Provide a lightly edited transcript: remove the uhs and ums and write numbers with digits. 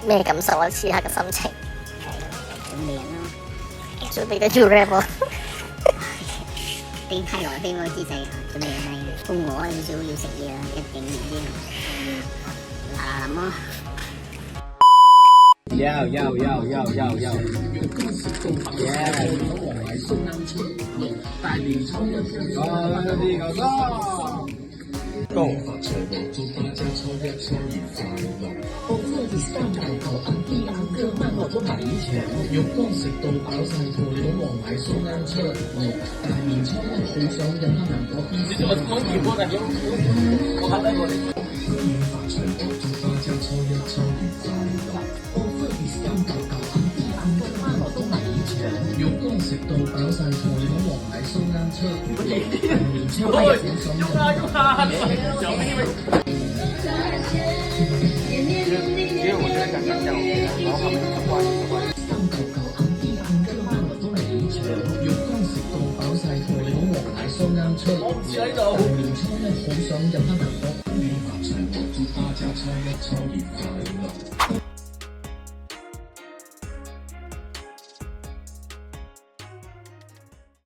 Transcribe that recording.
咩感受啊？此刻嘅心情。準備人咯，準備緊要 rap 喎。叮太耐叮嗰個姿勢，準備人啦，肚餓少少要食嘢啦，一整完之後，嗱諗咯。要，Go！我自己上大頭硬啲硬腳乜我都買錢，肉乾食到飽晒肚，老王買餸啱出嚟，大年初一好想飲下南國冰。你怎麼可以我感覺我還在我的。恭喜發財，祝大家初一秋月快樂。我自己上大頭硬啲硬腳乜我都買錢，肉乾食到飽晒肚，老王買餸啱出嚟，大年初一好想飲下南國冰。因為我覺得剛剛講，然後他們就關三嚿嚿硬啲硬腳乜我都買錢，肉乾食到飽晒肚，老王買餸啱出嚟，大年初一好想飲下南國冰。恭喜發財，祝大家初一秋月快樂。